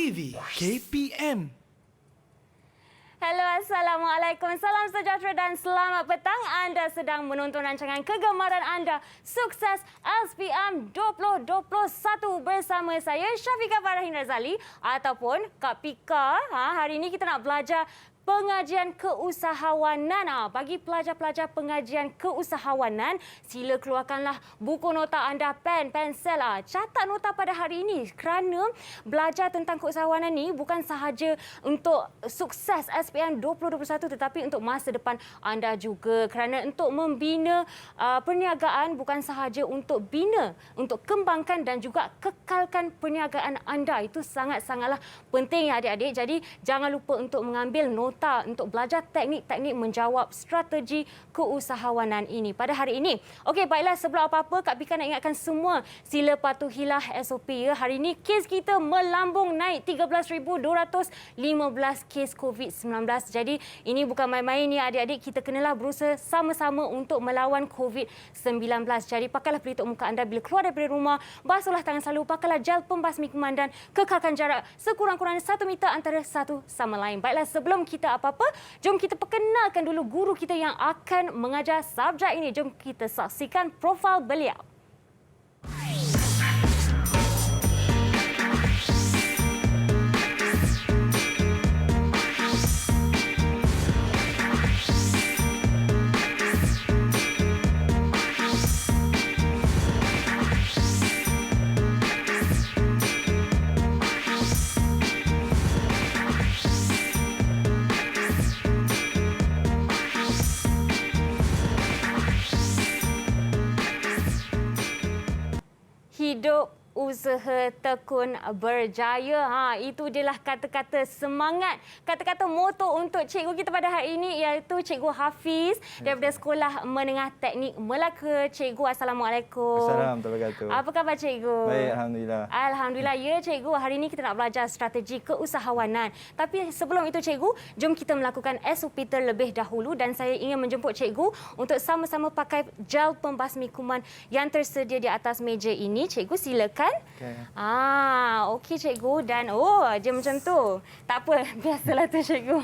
TV KPM. Hello, Assalamualaikum. Salam sejahtera dan selamat petang. Anda sedang menonton rancangan kegemaran anda, Sukses SPM 2021 bersama saya, Syafiqah Farahin Razali ataupun Kak Pika. Hari ini kita nak belajar pengajian keusahawanan. Bagi pelajar-pelajar pengajian keusahawanan, sila keluarkanlah buku nota anda, pen, pensel. Catat nota pada hari ini kerana belajar tentang keusahawanan ni bukan sahaja untuk sukses SPM 2021 tetapi untuk masa depan anda juga. Kerana untuk membina perniagaan bukan sahaja untuk bina, untuk kembangkan dan juga kekalkan perniagaan anda. Itu sangat-sangatlah penting ya adik-adik. Jadi jangan lupa untuk mengambil nota untuk belajar teknik-teknik menjawab strategi keusahawanan ini pada hari ini. Okey, baiklah, sebelum apa-apa Kak Pika nak ingatkan semua sila patuhilah SOP ya. Hari ini kes kita melambung naik 13,215 kes COVID-19. Jadi ini bukan main-main ya adik-adik, kita kenalah berusaha sama-sama untuk melawan COVID-19. Jadi pakailah pelitup muka anda bila keluar daripada rumah, basuhlah tangan selalu, pakailah gel pembasmi kuman dan kekalkan jarak sekurang-kurangnya 1 meter antara satu sama lain. Baiklah, sebelum kita apa-apa, jom kita perkenalkan dulu guru kita yang akan mengajar subjek ini. Jom kita saksikan profil beliau. Hidup, usaha, tekun, berjaya. Itu dia lah kata-kata semangat, kata-kata moto untuk cikgu kita pada hari ini, iaitu Cikgu Hafiz daripada Sekolah Menengah Teknik Melaka. Cikgu, Assalamualaikum. Assalamualaikum warahmatullahi wabarakatuh. Apa khabar cikgu? Baik, Alhamdulillah. Alhamdulillah. Ya cikgu, hari ini kita nak belajar strategi keusahawanan. Tapi sebelum itu cikgu, jom kita melakukan SOP terlebih dahulu dan saya ingin menjemput cikgu untuk sama-sama pakai gel pembasmi kuman yang tersedia di atas meja ini. Cikgu, silakan. Okay. Okey cikgu, dan dia macam tu. Tak apa, biasalah tu cikgu.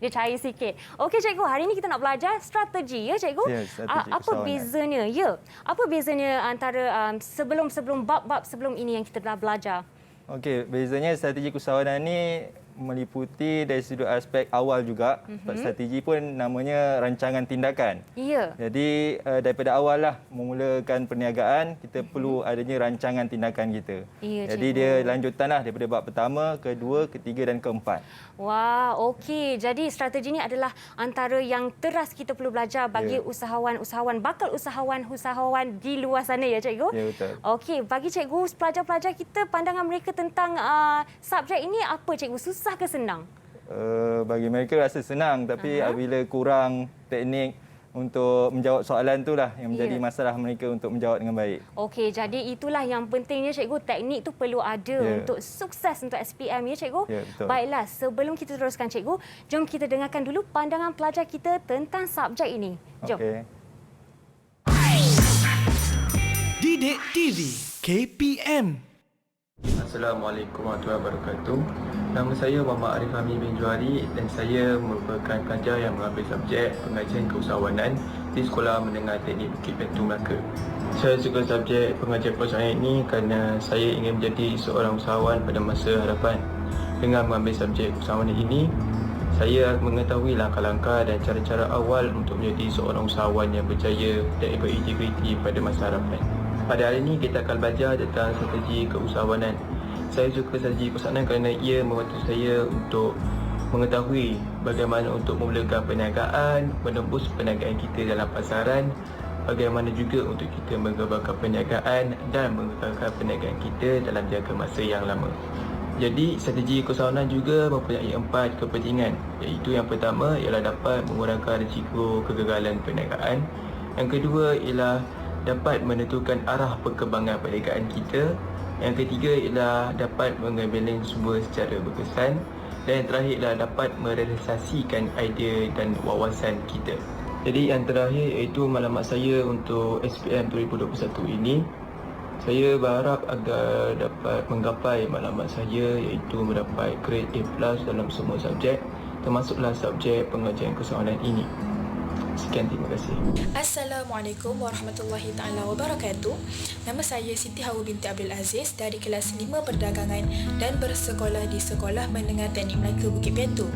Dia cair sikit. Okey cikgu, hari ini kita nak belajar strategi ya cikgu. Ya, strategi Apa bezanya? Ya. Apa bezanya antara sebelum bab-bab sebelum ini yang kita telah belajar? Okey, bezanya strategi keusahawanan ni meliputi dari sudut aspek awal juga. Strategi pun namanya rancangan tindakan. Ya. Jadi daripada awal lah memulakan perniagaan, kita perlu adanya rancangan tindakan kita. Ya, jadi cikgu. dia lanjutan lah daripada bab pertama, kedua, ketiga dan keempat. Wah, okey. Jadi strategi ini adalah antara yang teras kita perlu belajar bagi usahawan-usahawan, bakal usahawan-usahawan di luar sana ya cikgu? Ya, betul. Okey, bagi cikgu, pelajar-pelajar kita, pandangan mereka tentang subjek ini apa cikgu? Susah ke senang? Bagi mereka rasa senang, tapi apabila kurang teknik untuk menjawab soalan itulah yang menjadi masalah mereka untuk menjawab dengan baik. Okey, jadi itulah yang pentingnya cikgu, teknik tu perlu ada untuk sukses untuk SPM ya cikgu. Ya, betul. Baiklah, sebelum kita teruskan cikgu, jom kita dengarkan dulu pandangan pelajar kita tentang subjek ini. Jom. Okey. Didik TV KPM. Assalamualaikum warahmatullahi wabarakatuh. Nama saya Muhammad Arif Hamid bin Juhari dan saya merupakan pelajar yang mengambil subjek pengajian keusahawanan di Sekolah Menengah Teknik Bukit Batu, Melaka. Saya suka subjek pengajian keusahawanan ini kerana saya ingin menjadi seorang usahawan pada masa hadapan. Dengan mengambil subjek keusahawanan ini, saya mengetahui langkah-langkah dan cara-cara awal untuk menjadi seorang usahawan yang berjaya dan berintegriti pada masa hadapan. Pada hari ini kita akan belajar tentang strategi keusahawanan. Saya suka strategi keusahawanan kerana ia membantu saya untuk mengetahui bagaimana untuk memulakan perniagaan, menembus perniagaan kita dalam pasaran, bagaimana juga untuk kita mengembangkan perniagaan dan mengekalkan perniagaan kita dalam jangka masa yang lama. Jadi strategi keusahawanan juga mempunyai 4 kepentingan, iaitu yang pertama ialah dapat mengurangkan risiko kegagalan perniagaan. Yang kedua ialah dapat menentukan arah perkembangan perniagaan kita. Yang ketiga ialah dapat mengambil sumber secara berkesan. Dan yang terakhir ialah dapat merealisasikan idea dan wawasan kita. Jadi yang terakhir iaitu maklumat saya untuk SPM 2021 ini. Saya berharap agar dapat menggapai matlamat saya iaitu mendapat grade A+ dalam semua subjek, termasuklah subjek pengajian keusahawanan ini. Sekian, terima kasih. Assalamualaikum warahmatullahi taala wabarakatuh. Nama saya Siti Hawa binti Abdul Aziz dari kelas 5 Perdagangan dan bersekolah di Sekolah Menengah Teknik Melaka Bukit Piatu.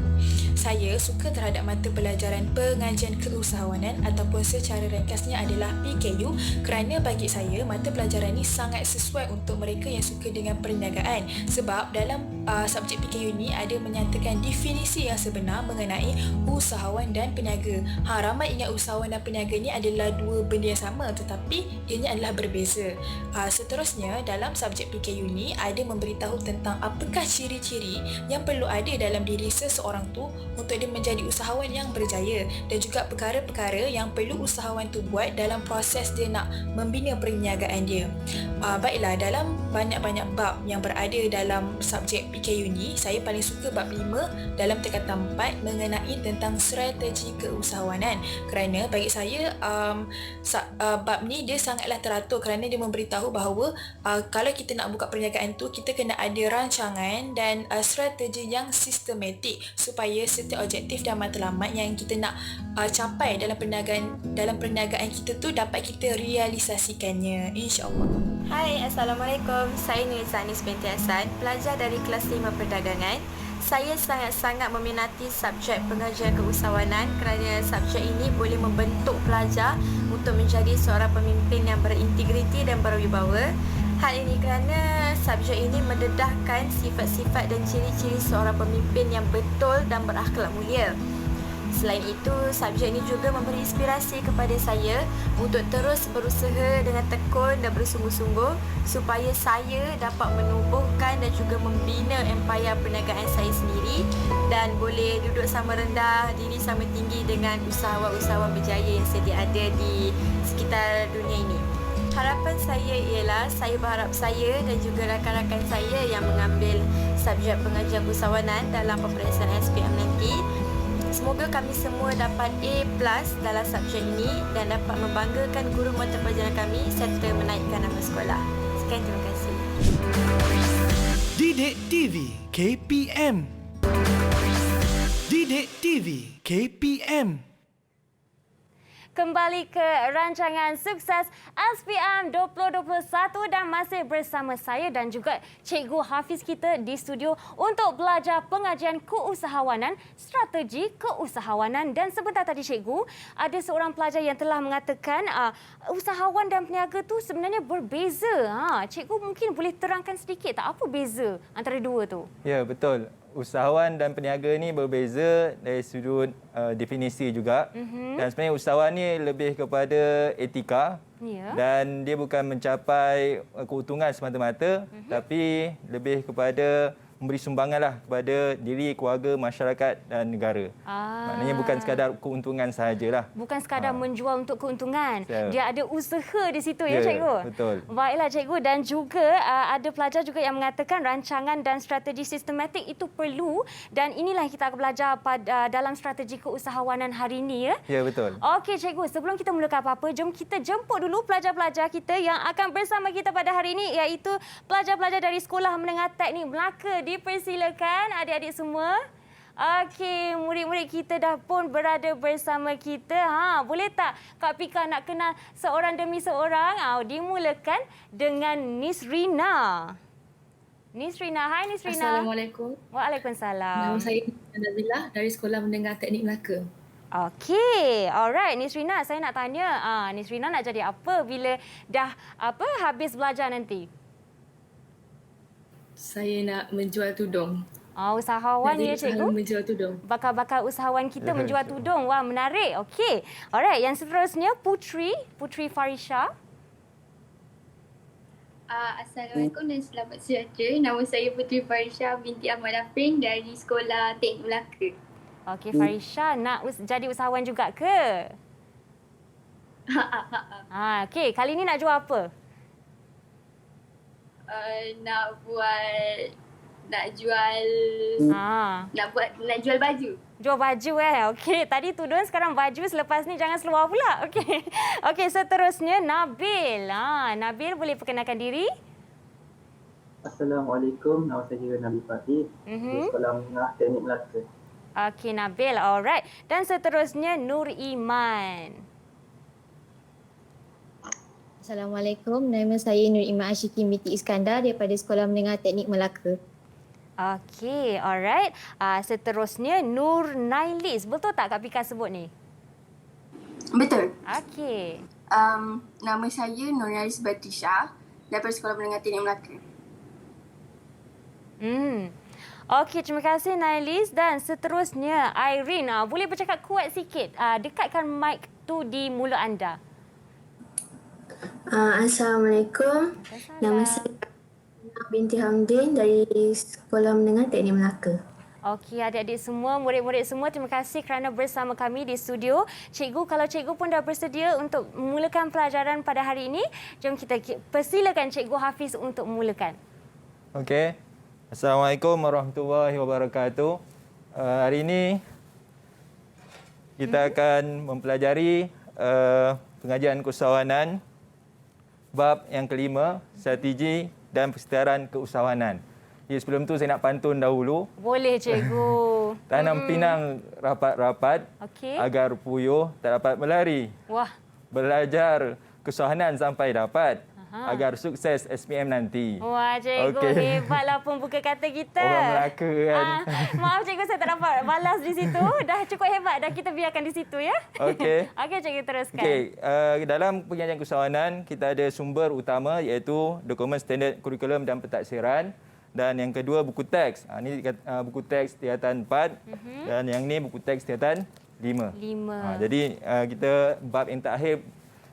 Saya suka terhadap mata pelajaran pengajian keusahawanan ataupun secara ringkasnya adalah PKU kerana bagi saya mata pelajaran ini sangat sesuai untuk mereka yang suka dengan perniagaan sebab dalam subjek PKU ini ada menyatakan definisi yang sebenar mengenai usahawan dan peniaga. Ramai ingat usahawan dan peniaga ni adalah dua benda yang sama tetapi ianya adalah berbeza. Seterusnya dalam subjek PKU ni ada memberitahu tentang apakah ciri-ciri yang perlu ada dalam diri seseorang tu untuk dia menjadi usahawan yang berjaya dan juga perkara-perkara yang perlu usahawan tu buat dalam proses dia nak membina perniagaan dia. Baiklah, dalam banyak-banyak bab yang berada dalam subjek PKU ni, saya paling suka bab 5 dalam tingkatan 4 mengenai tentang strategi keusahawanan. Kerana bagi saya bab ni dia sangatlah teratur kerana dia memberitahu bahawa kalau kita nak buka perniagaan tu kita kena ada rancangan dan strategi yang sistematik supaya setiap objektif dan matlamat yang kita nak capai dalam perniagaan kita tu dapat kita realisasikannya, insya-Allah. Hai, Assalamualaikum. Saya Nurisa Anis binti Hasan, pelajar dari kelas 5 Perdagangan. Saya sangat-sangat meminati subjek pengajian keusahawanan kerana subjek ini boleh membentuk pelajar untuk menjadi seorang pemimpin yang berintegriti dan berwibawa. Hal ini kerana subjek ini mendedahkan sifat-sifat dan ciri-ciri seorang pemimpin yang betul dan berakhlak mulia. Selain itu, subjek ini juga memberi inspirasi kepada saya untuk terus berusaha dengan tekun dan bersungguh-sungguh supaya saya dapat menubuhkan dan juga membina empayar perniagaan saya sendiri dan boleh duduk sama rendah, diri sama tinggi dengan usahawan-usahawan berjaya yang sedia ada di sekitar dunia ini. Harapan saya ialah saya berharap saya dan juga rakan-rakan saya yang mengambil subjek pengajian keusahawanan dalam peperiksaan SPM nanti, semoga kami semua dapat A+ dalam subjek ini dan dapat membanggakan guru mata pelajaran kami serta menaikkan nama sekolah. Sekian, terima kasih. Didik TV KPM. Didik TV KPM. Kembali ke rancangan sukses SPM 2021 dan masih bersama saya dan juga Cikgu Hafiz kita di studio untuk belajar pengajian keusahawanan, strategi keusahawanan. Dan sebentar tadi Cikgu, ada seorang pelajar yang telah mengatakan usahawan dan peniaga tu sebenarnya berbeza. Cikgu mungkin boleh terangkan sedikit tak apa beza antara dua tu? Ya, betul. Usahawan dan peniaga ni berbeza dari sudut definisi juga. Dan sebenarnya usahawan ni lebih kepada etika. Ya. Dan dia bukan mencapai keuntungan semata-mata, tapi lebih kepada memberi sumbangan lah kepada diri, keluarga, masyarakat dan negara. Maknanya bukan sekadar keuntungan sahajalah. Bukan sekadar menjual untuk keuntungan. Ya. Dia ada usaha di situ ya Cikgu? Betul. Baiklah Cikgu, dan juga ada pelajar juga yang mengatakan rancangan dan strategi sistematik itu perlu dan inilah yang kita akan belajar dalam strategi keusahawanan hari ini ya. Ya, betul. Okey Cikgu, sebelum kita mulakan apa-apa, jom kita jemput dulu pelajar-pelajar kita yang akan bersama kita pada hari ini iaitu pelajar-pelajar dari Sekolah Menengah Teknik Melaka. Dipersilakan adik-adik semua. Okey, murid-murid kita dah pun berada bersama kita. Boleh tak Kak Pika nak kenal seorang demi seorang? Dimulakan dengan Nisrina. Nisrina, hai Nisrina. Assalamualaikum. Waalaikumsalam. Nama saya Nazilah dari Sekolah Menengah Teknik Melaka. Okey, alright Nisrina, saya nak tanya, Nisrina nak jadi apa bila dah habis belajar nanti? Saya nak menjual tudung. Usahawan ya Cikgu? Menjual tudung. Bakal-bakal usahawan kita menjual tudung. Wah, menarik. Okey. Alright, yang seterusnya Putri Farisha. Assalamualaikum dan selamat sejahtera. Nama saya Putri Farisha binti Ahmad Afrin dari Sekolah Teknik Melaka. Okey, Farisha nak jadi usahawan juga ke? Okey, kali ni nak jual apa? Nak jual baju. Jual baju Okey, tadi tudung sekarang baju, selepas ni jangan seluar pula. Okey. Okey, seterusnya Nabil. Nabil boleh perkenalkan diri? Assalamualaikum, nama saya Nabil Fatih dari Sekolah Menengah Teknik Melaka. Okey, Nabil. Alright. Dan seterusnya Nur Iman. Assalamualaikum, nama saya Nur Iman Ashiki binti Iskandar daripada Sekolah Menengah Teknik Melaka. Okey, alright. Seterusnya Nur Nailis. Betul tak Kak Pika sebut ni? Betul. Okey. Nama saya Nur Nailis Batrisha daripada Sekolah Menengah Teknik Melaka. Okey, terima kasih Nailis. Dan seterusnya Irene. Boleh bercakap kuat sikit? Dekatkan mic tu di mulut anda. Assalamualaikum, nama saya binti Hamdin dari Sekolah Menengah Teknik Melaka. Okey, adik-adik semua, murid-murid semua, terima kasih kerana bersama kami di studio. Cikgu, kalau cikgu pun dah bersedia untuk memulakan pelajaran pada hari ini, jom kita persilakan Cikgu Hafiz untuk memulakan. Okey. Assalamualaikum warahmatullahi wabarakatuh. Hari ini kita akan mempelajari pengajian keusahawanan bab yang kelima, strategi dan persekitaran keusahawanan. Jadi sebelum tu saya nak pantun dahulu. Boleh cikgu. Tanam pinang rapat-rapat agar puyuh tak dapat melari. Wah. Belajar keusahawanan sampai dapat agar sukses SPM nanti. Wah, cikgu hebatlah pembuka kata kita. Orang Melaka kan. Maaf cikgu, saya tak dapat balas di situ. Dah cukup hebat dah, kita biarkan di situ ya. Okey. Okey cikgu, teruskan. Okey, dalam pengajian keusahawanan kita ada sumber utama iaitu dokumen standard kurikulum dan pentaksiran. Dan yang kedua buku teks. Ini buku teks tingkatan 4 dan yang ni buku teks tingkatan 5. Jadi kita bab yang terakhir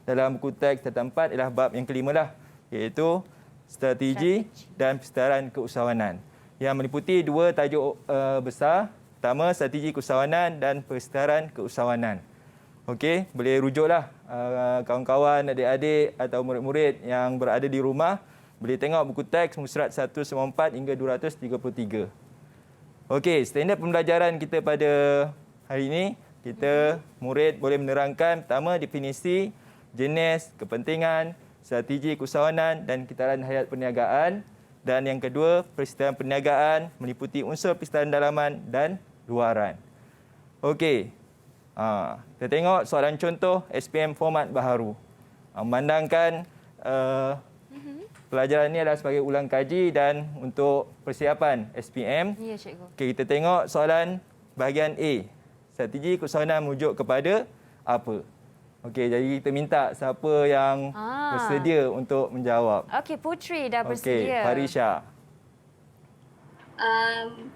dalam buku teks tingkatan 4 ialah bab yang kelima lah, iaitu strategi dan persekitaran keusahawanan yang meliputi dua tajuk besar. Pertama, strategi keusahawanan dan persekitaran keusahawanan. Okey, boleh rujuklah kawan-kawan, adik-adik atau murid-murid yang berada di rumah boleh tengok buku teks muka surat 194 hingga 233. Okey, standard pembelajaran kita pada hari ini, kita murid boleh menerangkan pertama definisi, jenis, kepentingan, strategi keusahawanan dan kitaran hayat perniagaan. Dan yang kedua, persekitaran perniagaan meliputi unsur persekitaran dalaman dan luaran. Okey, kita tengok soalan contoh SPM format baharu. Memandangkan pelajaran ini adalah sebagai ulang kaji dan untuk persiapan SPM. Ya, cikgu. Okey, kita tengok soalan bahagian A. Strategi keusahawanan merujuk kepada apa? Okey, jadi kita minta siapa yang bersedia untuk menjawab. Okey, Putri dah bersedia. Okey, Farisha.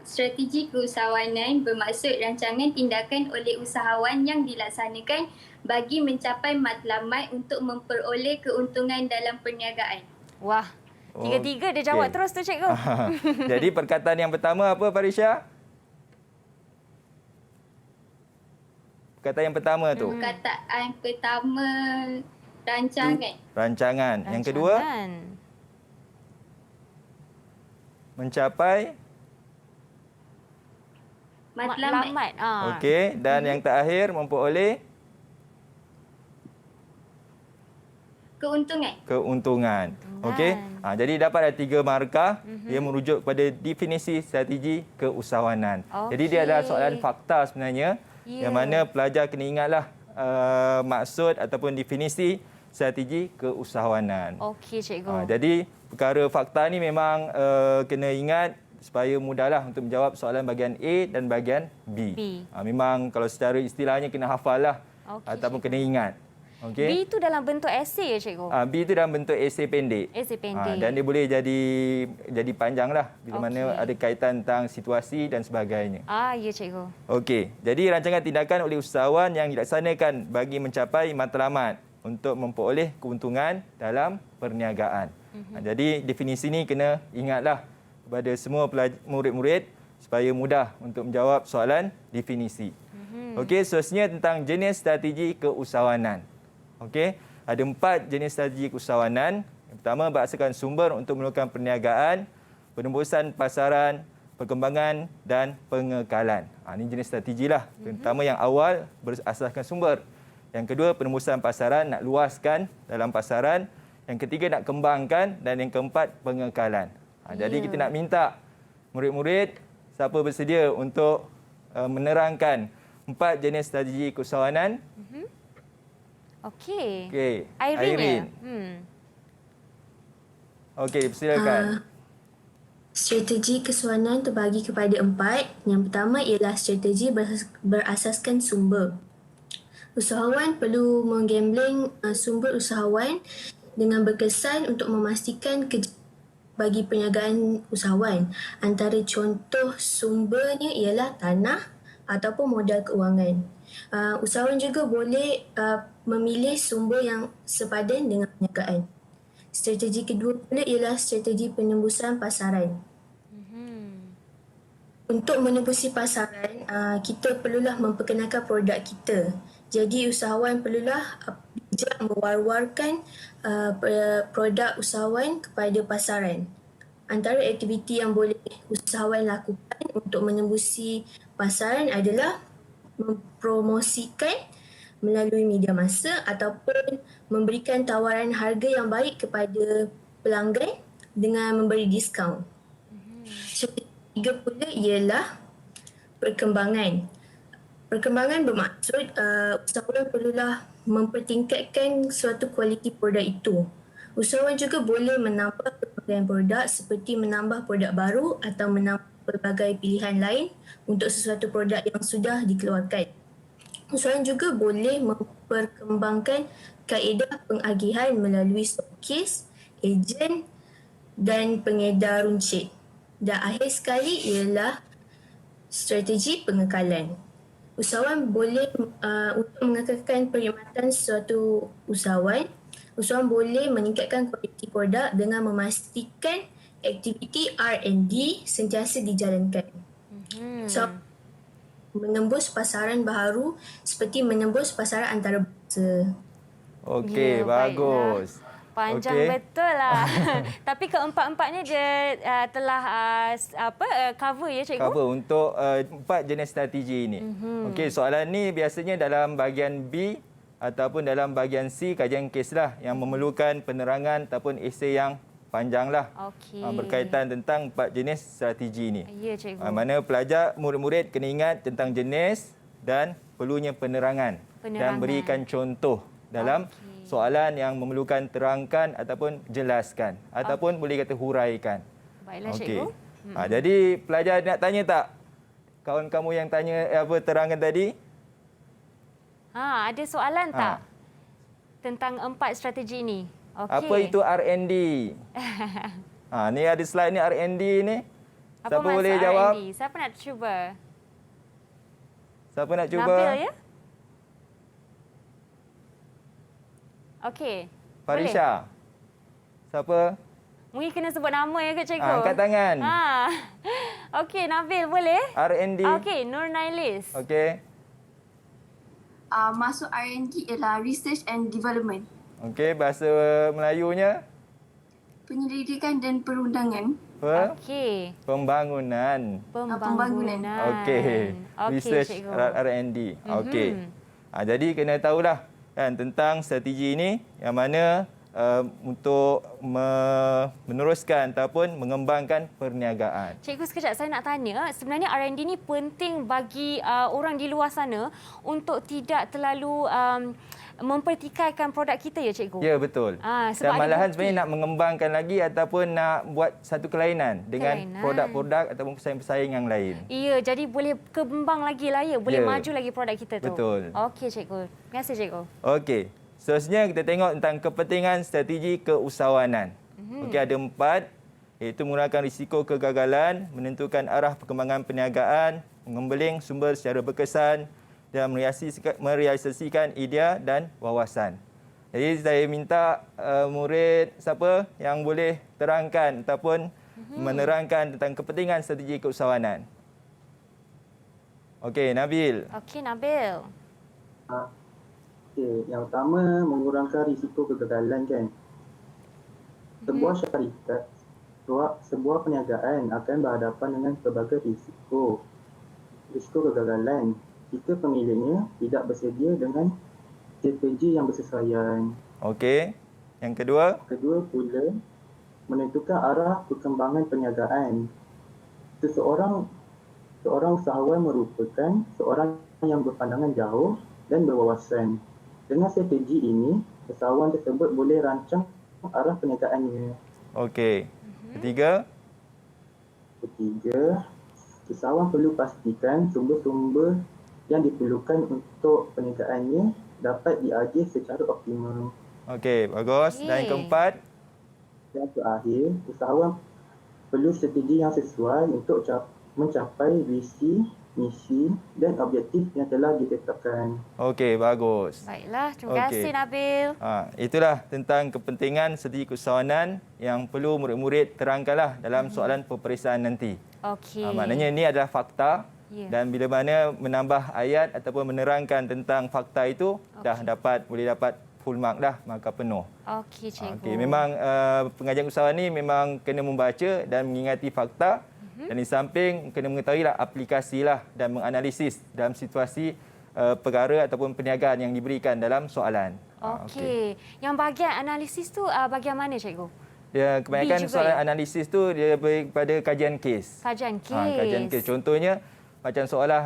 Strategi keusahawanan bermaksud rancangan tindakan oleh usahawan yang dilaksanakan bagi mencapai matlamat untuk memperoleh keuntungan dalam perniagaan. Wah, tiga-tiga dia jawab terus tu cikgu. Jadi perkataan yang pertama apa Farisha? Perkataan yang pertama tu. Perkataan pertama rancangan. Rancangan. Yang kedua? Mencapai matlamat. Okey, dan yang terakhir memperoleh keuntungan. Okey. Jadi dapat ada 3 markah yang merujuk kepada definisi strategi keusahawanan. Jadi dia adalah soalan fakta sebenarnya. Yang mana pelajar kena ingatlah maksud ataupun definisi strategi keusahawanan. Okey cikgu. Jadi perkara fakta ni memang kena ingat supaya mudahlah untuk menjawab soalan bahagian A dan bahagian B. Memang kalau secara istilahnya kena hafal lah ataupun kena ingat. Okay. B itu dalam bentuk esei ya cikgu? B itu dalam bentuk esei pendek. Esei pendek. Dan dia boleh jadi panjang lah bila mana ada kaitan tentang situasi dan sebagainya. Ya cikgu. Okey, jadi rancangan tindakan oleh usahawan yang dilaksanakan bagi mencapai matlamat untuk memperoleh keuntungan dalam perniagaan. Jadi definisi ini kena ingatlah kepada semua murid-murid supaya mudah untuk menjawab soalan definisi. Okey, seterusnya tentang jenis strategi keusahawanan. Okey, ada 4 jenis strategi keusahawanan. Yang pertama, berdasarkan sumber untuk melakukan perniagaan, penembusan pasaran, perkembangan dan pengekalan. Ini jenis strategi lah. Pertama yang awal berasaskan sumber. Yang kedua penembusan pasaran, nak luaskan dalam pasaran. Yang ketiga nak kembangkan dan yang keempat pengekalan. Jadi kita nak minta murid-murid siapa bersedia untuk menerangkan 4 jenis strategi keusahawanan. Okey. Irene. Okey, silakan. Strategi keusahawanan terbagi kepada 4. Yang pertama ialah strategi berasaskan sumber. Usahawan perlu menggambling sumber usahawan dengan berkesan untuk memastikan bagi perniagaan usahawan. Antara contoh sumbernya ialah tanah ataupun modal keuangan. Usahawan juga boleh memilih sumber yang sepadan dengan perniagaan. Strategi kedua pula ialah strategi penembusan pasaran. Untuk menembusi pasaran, kita perlulah memperkenalkan produk kita. Jadi usahawan perlulah bijak mewar-warkan produk usahawan kepada pasaran. Antara aktiviti yang boleh usahawan lakukan untuk menembusi pasaran adalah mempromosikan melalui media massa ataupun memberikan tawaran harga yang baik kepada pelanggan dengan memberi diskaun. Tiga pula ialah perkembangan. Perkembangan bermaksud usahawan perlulah mempertingkatkan suatu kualiti produk itu. Usahawan juga boleh menambah pelbagai produk seperti menambah produk baru atau menambah pelbagai pilihan lain untuk sesuatu produk yang sudah dikeluarkan. Usahawan juga boleh memperkembangkan kaedah pengagihan melalui stokis, ejen dan pengedar runcit. Dan akhir sekali ialah strategi pengekalan. Usahawan boleh untuk mengekalkan perkhidmatan suatu usahawan, usahawan boleh meningkatkan kualiti produk dengan memastikan aktiviti R&D sentiasa dijalankan. So, menembus pasaran baharu seperti menembus pasaran antarabangsa. Okey, bagus. Panjang betul lah. Tapi keempat-empatnya dia telah cover ya cikgu? Cover untuk 4 jenis strategi ini. Okey, soalan ni biasanya dalam bahagian B ataupun dalam bahagian C kajian kes lah yang memerlukan penerangan ataupun esei yang panjang lah. Berkaitan tentang 4 jenis strategi ini. Ya cikgu. Mana pelajar, murid-murid kena ingat tentang jenis dan perlunya penerangan. Dan berikan contoh dalam soalan yang memerlukan terangkan ataupun jelaskan ataupun boleh kata huraikan. Baiklah cikgu. Jadi pelajar nak tanya tak? Kawan kamu yang tanya terangkan tadi? Ada soalan tak? Tentang 4 strategi ini. Apa itu R&D? Ni ada slide ni R&D ni. Siapa boleh jawab? R&D? Siapa nak cuba? Siapa nak cuba? Nabil ya? Okey. Farisha. Siapa? Mungkin kena sebut nama ya ke cikgu? Angkat tangan. Okey, Nabil boleh? R&D. Okey, Nur Nailis. Okey. Masuk R&D ialah Research and Development. Okey, bahasa Melayunya? Penyelidikan dan perundangan. Okey. Pembangunan. Pembangunan. Okey. Research R&D. Okey. Jadi kena tahulah kan tentang strategi ini yang mana untuk meneruskan ataupun mengembangkan perniagaan. Cikgu, sekejap saya nak tanya, sebenarnya R&D ni penting bagi orang di luar sana untuk tidak terlalu mempertikaikan produk kita ya cikgu? Ya, betul. Dan malahan sebenarnya nak mengembangkan lagi ataupun nak buat satu kelainan dengan produk-produk ataupun pesaing-pesaing yang lain. Ya, jadi boleh kembang lagi lah ya, boleh maju lagi produk kita tu. Betul. Okey cikgu. Terima kasih cikgu. Okey. Seterusnya kita tengok tentang kepentingan strategi keusahawanan. Okey, ada 4 iaitu mengurangkan risiko kegagalan, menentukan arah perkembangan perniagaan, mengembeling sumber secara berkesan dan merealisasikan idea dan wawasan. Jadi saya minta murid siapa yang boleh terangkan ataupun menerangkan tentang kepentingan strategi keusahawanan. Okey, Nabil. Okey, Nabil. Okey, yang pertama mengurangkan risiko kegagalan kan. Sebuah syarikat sebuah perniagaan akan berhadapan dengan pelbagai risiko kegagalan jika pemiliknya tidak bersedia dengan strategi yang bersesuaian. Okey. Yang kedua? Kedua pula, menentukan arah perkembangan perniagaan. Seorang usahawan merupakan seorang yang berpandangan jauh dan berwawasan. Dengan strategi ini, usahawan tersebut boleh rancang arah perniagaannya. Okey. Ketiga? Ketiga, usahawan perlu pastikan sumber-sumber yang diperlukan untuk perniagaannya dapat diajar secara optimal. Okey, bagus. Dan yang keempat? Dan terakhir, usahawan perlu strategi yang sesuai untuk mencapai visi, misi dan objektif yang telah ditetapkan. Okey, bagus. Baiklah, terima kasih Nabil. Itulah tentang kepentingan strategi keusahawanan yang perlu murid-murid terangkanlah dalam soalan peperiksaan nanti. Okey. Maknanya ini adalah fakta. Ya. Dan bila mana menambah ayat ataupun menerangkan tentang fakta itu, boleh dapat full mark dah, markah penuh. Okey, cikgu. Okey, memang pengajian usahawan ni memang kena membaca dan mengingati fakta. Dan di samping kena mengetahuilah aplikasilah dan menganalisis dalam situasi perkara ataupun perniagaan yang diberikan dalam soalan. Okey. Yang bahagian analisis tu bahagian mana, cikgu? Dia kebanyakan soalan analisis tu dia kepada kajian kes. Kajian kes. Kajian kes. Contohnya macam soalah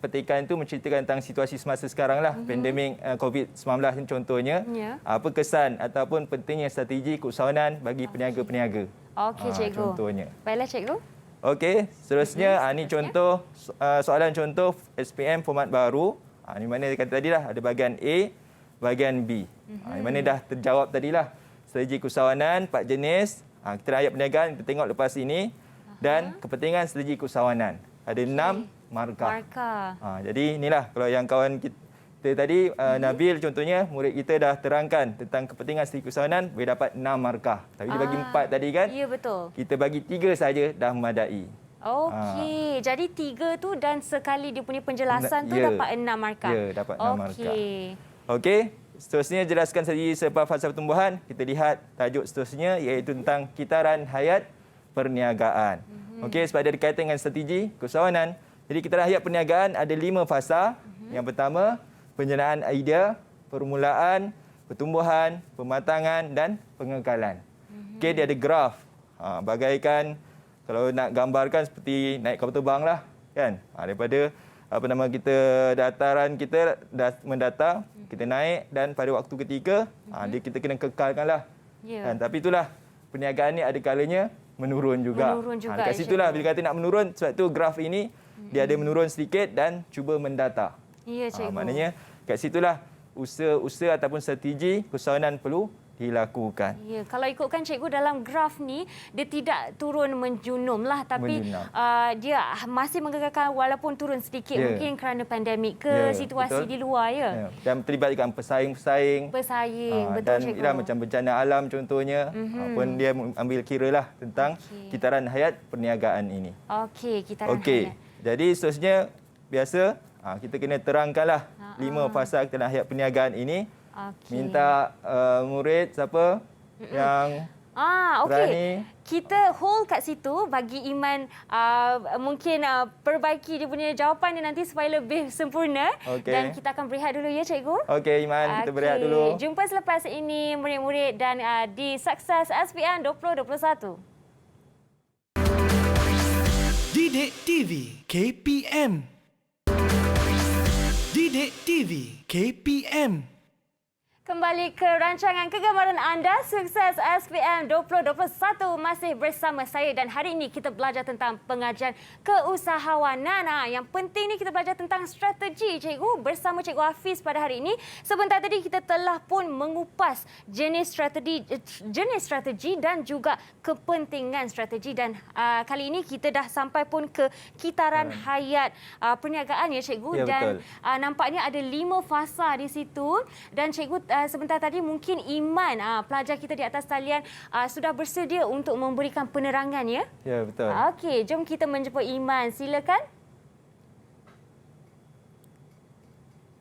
petikan itu menceritakan tentang situasi semasa sekarang lah, pandemik COVID-19 ni contohnya. Apa kesan ataupun pentingnya strategi keusahawanan bagi peniaga-peniaga. Okey, cikgu. Contohnya. Baiklah, cikgu. Okey, seterusnya ini contoh soalan contoh SPM format baru. Ini mana kata tadilah ada bahagian A, bahagian B. Ini mana dah terjawab tadilah. Strategi keusahawanan 4 jenis. Kita ayat perniagaan kita tengok lepas ini dan kepentingan strategi keusahawanan. Ada 6 markah. Jadi inilah kalau yang kawan kita tadi Nabil contohnya murid kita dah terangkan tentang kepentingan strategi keusahawanan boleh dapat 6 markah. Tapi dia bagi 4 tadi kan? Ya, betul. Kita bagi 3 saja dah memadai. Okey, jadi 3 tu dan sekali dia punya penjelasan tu dapat 6 markah. Ya, dapat 6 markah. Okey, seterusnya jelaskan strategi serba falsafah pertumbuhan. Kita lihat tajuk seterusnya iaitu tentang kitaran hayat perniagaan. Okey, sebab ada kaitan dengan strategi keusahawanan. Jadi kitaran hayat perniagaan ada 5 fasa. Yang pertama, penjenayaan idea, permulaan, pertumbuhan, pematangan dan pengekalan. Okey, dia ada graf. Bagaikan kalau nak gambarkan seperti naik kapal terbang lah, kan? Daripada kita dataran kita dah mendata, kita naik dan pada waktu ketiga kita kena kekalkanlah. Kan? Tapi itulah perniagaan ni ada kalanya menurun juga. Dekat situlah bila kata nak menurun, sebab tu graf ini dia ada menurun sedikit dan cuba mendata. Ya, cikgu. Maknanya kat situlah usaha ataupun strategi keusahawanan perlu dilakukan. Ya, kalau ikutkan cikgu dalam graf ni dia tidak turun menjunum lah, tapi dia masih menggegarkan walaupun turun sedikit mungkin kerana pandemik ke situasi di luar Dan terlibatkan pesaing-pesaing. Betul, dan cikgu. Dan macam bencana alam contohnya pun dia ambil kiralah tentang kitaran hayat perniagaan ini. Okey, kitaran hayat. Jadi seterusnya biasa kita kena terangkanlah 5 fasa kitaran hayat perniagaan ini. Minta murid siapa yang berani. Kita hold kat situ bagi Iman mungkin perbaiki dia punya jawapan dia nanti supaya lebih sempurna. Dan kita akan berehat dulu ya, cikgu. Okey, Iman, kita berehat dulu. Jumpa selepas ini murid-murid dan di Sukses SPM 2021. Didik TV KPM. Didik TV KPM. Kembali ke rancangan kegemaran anda, Sukses SPM 2021 masih bersama saya dan hari ini kita belajar tentang pengajian keusahawanan. Yang penting ni kita belajar tentang strategi, cikgu, bersama Cikgu Hafiz pada hari ini. Sebentar tadi kita telah pun mengupas jenis strategi dan juga kepentingan strategi dan kali ini kita dah sampai pun ke kitaran hayat perniagaan ya, cikgu. Ya, dan betul. Nampaknya ada 5 fasa di situ dan cikgu sebentar tadi mungkin Iman, pelajar kita di atas talian sudah bersedia untuk memberikan penerangan ya? Ya, betul. Okey, jom kita menjumpa Iman. Silakan.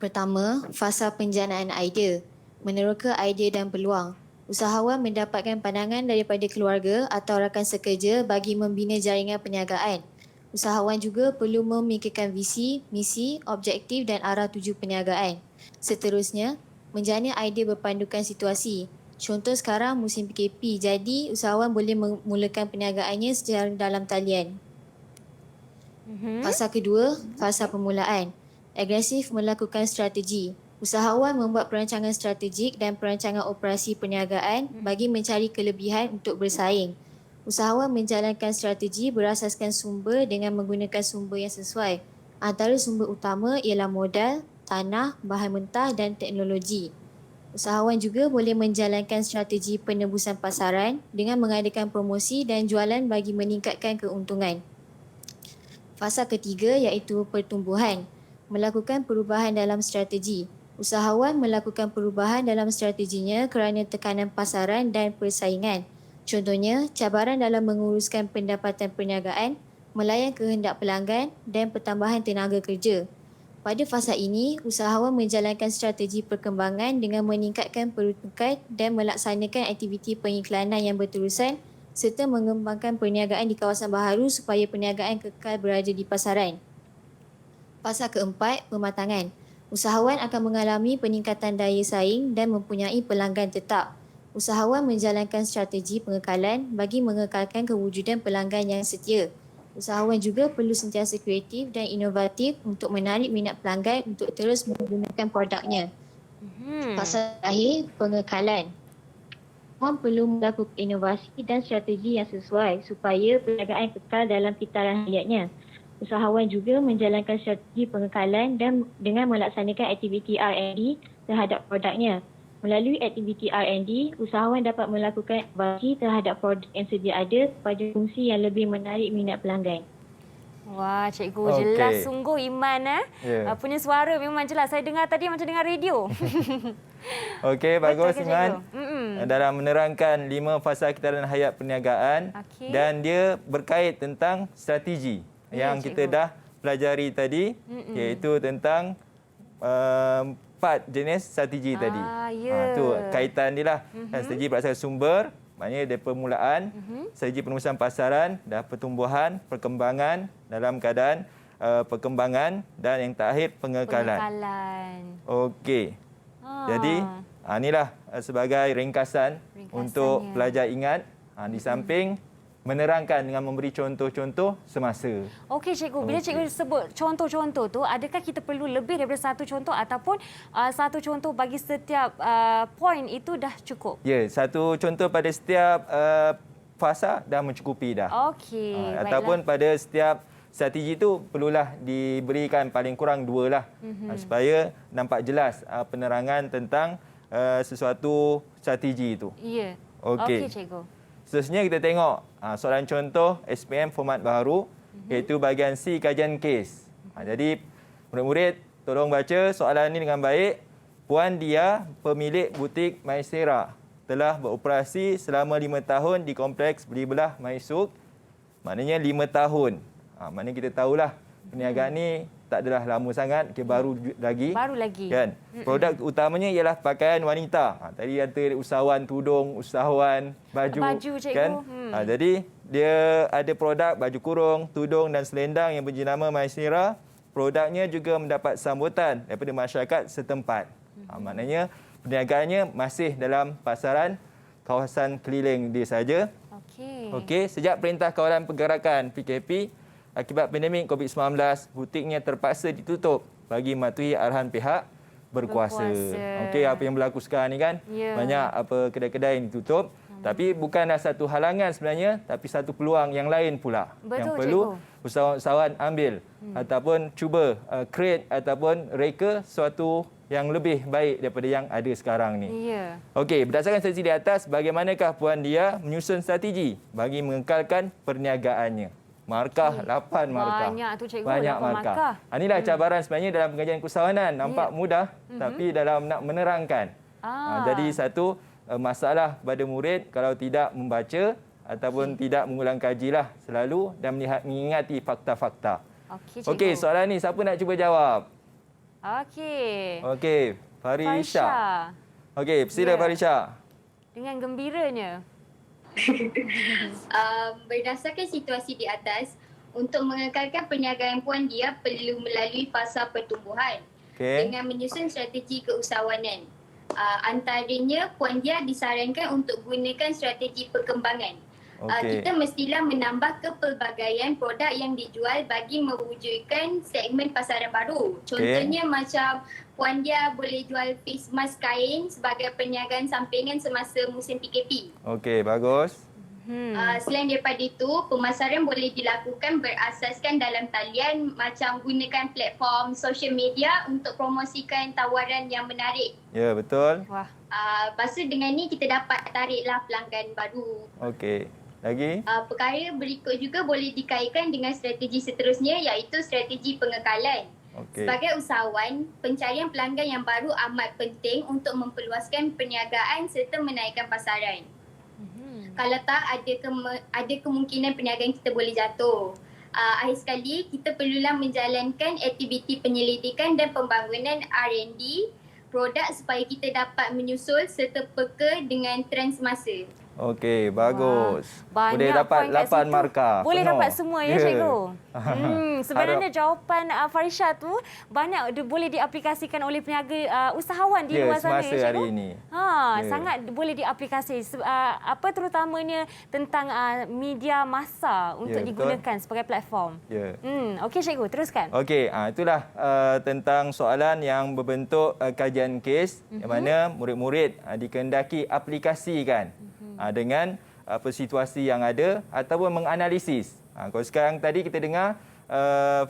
Pertama, fasa penjanaan idea. Meneroka idea dan peluang. Usahawan mendapatkan pandangan daripada keluarga atau rakan sekerja bagi membina jaringan perniagaan. Usahawan juga perlu memikirkan visi, misi, objektif dan arah tuju perniagaan. Seterusnya, menjana idea berpandukan situasi. Contoh sekarang musim PKP, jadi usahawan boleh memulakan perniagaannya secara dalam talian. Fasa kedua, fasa permulaan. Agresif melakukan strategi. Usahawan membuat perancangan strategik dan perancangan operasi perniagaan bagi mencari kelebihan untuk bersaing. Usahawan menjalankan strategi berasaskan sumber dengan menggunakan sumber yang sesuai. Antara sumber utama ialah modal, tanah, bahan mentah dan teknologi. Usahawan juga boleh menjalankan strategi penebusan pasaran dengan mengadakan promosi dan jualan bagi meningkatkan keuntungan. Fasa ketiga iaitu pertumbuhan. Melakukan perubahan dalam strategi. Usahawan melakukan perubahan dalam strateginya kerana tekanan pasaran dan persaingan. Contohnya, cabaran dalam menguruskan pendapatan perniagaan, melayan kehendak pelanggan dan pertambahan tenaga kerja. Pada fasa ini, usahawan menjalankan strategi perkembangan dengan meningkatkan peruntukan dan melaksanakan aktiviti pengiklanan yang berterusan serta mengembangkan perniagaan di kawasan baharu supaya perniagaan kekal berada di pasaran. Fasa keempat, pematangan. Usahawan akan mengalami peningkatan daya saing dan mempunyai pelanggan tetap. Usahawan menjalankan strategi pengekalan bagi mengekalkan kewujudan pelanggan yang setia. Usahawan juga perlu sentiasa kreatif dan inovatif untuk menarik minat pelanggan untuk terus menggunakan produknya. Fasa terakhir, pengekalan. Usahawan perlu melakukan inovasi dan strategi yang sesuai supaya perniagaan kekal dalam pitaran hayatnya. Usahawan juga menjalankan strategi pengekalan dan dengan melaksanakan aktiviti R&D terhadap produknya. Melalui aktiviti R&D, usahawan dapat melakukan inovasi terhadap produk yang sedia ada pada fungsi yang lebih menarik minat pelanggan. Wah, cikgu jelas sungguh Iman punya suara memang jelas. Saya dengar tadi macam dengar radio. Okey, bagus Iman. Dalam menerangkan 5 fasa kitaran hayat perniagaan dan dia berkait tentang strategi yang kita dah pelajari tadi, iaitu tentang 4 jenis strategi tadi. Tu kaitan dia lah. Strategi berdasarkan sumber, maknanya dari permulaan, strategi penebusan pasaran, dah pertumbuhan, perkembangan dalam keadaan perkembangan dan yang terakhir pengekalan. Okey. Jadi inilah sebagai ringkasan untuk pelajar ingat di samping menerangkan dengan memberi contoh-contoh semasa. Okey cikgu, bila cikgu sebut contoh-contoh tu, adakah kita perlu lebih daripada satu contoh ataupun satu contoh bagi setiap poin itu dah cukup? Ya, satu contoh pada setiap fasa dah mencukupi dah. Okey, ataupun pada setiap strategi itu perlulah diberikan paling kurang 2 lah supaya nampak jelas penerangan tentang sesuatu strategi itu. Ya. Okey, cikgu. Seterusnya kita tengok soalan contoh SPM format baharu iaitu bahagian C kajian kes. Jadi murid-murid tolong baca soalan ini dengan baik. Puan Dia, pemilik butik Maisera, telah beroperasi selama 5 tahun di kompleks beli belah Maisuk. Maknanya 5 tahun. Maknanya kita tahulah perniagaan ni tak adalah lama sangat, baru lagi. Baru lagi. Kan? Produk utamanya ialah pakaian wanita. Tadi ada usahawan tudung, usahawan baju. Baju, cikgu. Kan? Jadi dia ada produk baju kurung, tudung dan selendang yang berjenama Maisera. Produknya juga mendapat sambutan daripada masyarakat setempat. Maknanya perniagaannya masih dalam pasaran kawasan keliling dia saja. Okey, sejak Perintah Kawalan Pergerakan PKP akibat pandemik COVID-19, butiknya terpaksa ditutup bagi mematuhi arahan pihak berkuasa. Okey, apa yang berlaku sekarang ni kan? Banyak kedai-kedai yang ditutup. Tapi bukanlah satu halangan sebenarnya, tapi satu peluang yang lain pula. Yang perlu usahawan ambil ataupun cuba create ataupun reka sesuatu yang lebih baik daripada yang ada sekarang ni. Okey, berdasarkan strategi di atas, bagaimanakah Puan Dia menyusun strategi bagi mengekalkan perniagaannya? Markah 8 markah. Banyak tu cikgu, banyak markah. Inilah cabaran sebenarnya dalam pengajian keusahawanan. Nampak mudah tapi dalam nak menerangkan. Jadi satu masalah pada murid kalau tidak membaca ataupun tidak mengulang kajilah selalu dan mengingati fakta-fakta. Okey, soalan ni siapa nak cuba jawab? Okey, Farisha. Okey, sila Farisha. Dengan gembiranya. Berdasarkan situasi di atas, untuk mengekalkan perniagaan Puan Dia perlu melalui fasa pertumbuhan dengan menyusun strategi keusahawanan. Antaranya, Puan Dia disarankan untuk gunakan strategi perkembangan. Kita mestilah menambah kepelbagaian produk yang dijual bagi mewujudkan segmen pasaran baru. Contohnya macam Puan Dia boleh jual face mask kain sebagai perniagaan sampingan semasa musim PKP. Okey, bagus. Selain daripada itu, pemasaran boleh dilakukan berasaskan dalam talian macam gunakan platform social media untuk promosikan tawaran yang menarik. Ya, betul. Wah. Lepas tu dengan ni kita dapat tariklah pelanggan baru. Okey. Lagi? Perkara berikut juga boleh dikaitkan dengan strategi seterusnya iaitu strategi pengekalan. Sebagai usahawan, pencarian pelanggan yang baru amat penting untuk memperluaskan perniagaan serta menaikkan pasaran. Kalau tak, ada kemungkinan perniagaan kita boleh jatuh. Akhir sekali, kita perlulah menjalankan aktiviti penyelidikan dan pembangunan R&D produk supaya kita dapat menyusul serta peka dengan trend semasa. Okey, bagus. Banyak boleh dapat poin kat 8 situ. markah. Boleh penuh. dapat semua ya, Cikgu. Sebenarnya jawapan Farisha tu banyak boleh diaplikasikan oleh peniaga usahawan di luar sana semasa ya, Cikgu. hari ini. Sangat boleh diaplikasi terutamanya tentang media massa untuk digunakan sebagai platform. Okey, Cikgu, teruskan. Okey, itulah tentang soalan yang berbentuk kajian kes yang mana murid-murid dikehendaki aplikasikan dengan apa situasi yang ada ataupun menganalisis. Kalau sekarang tadi kita dengar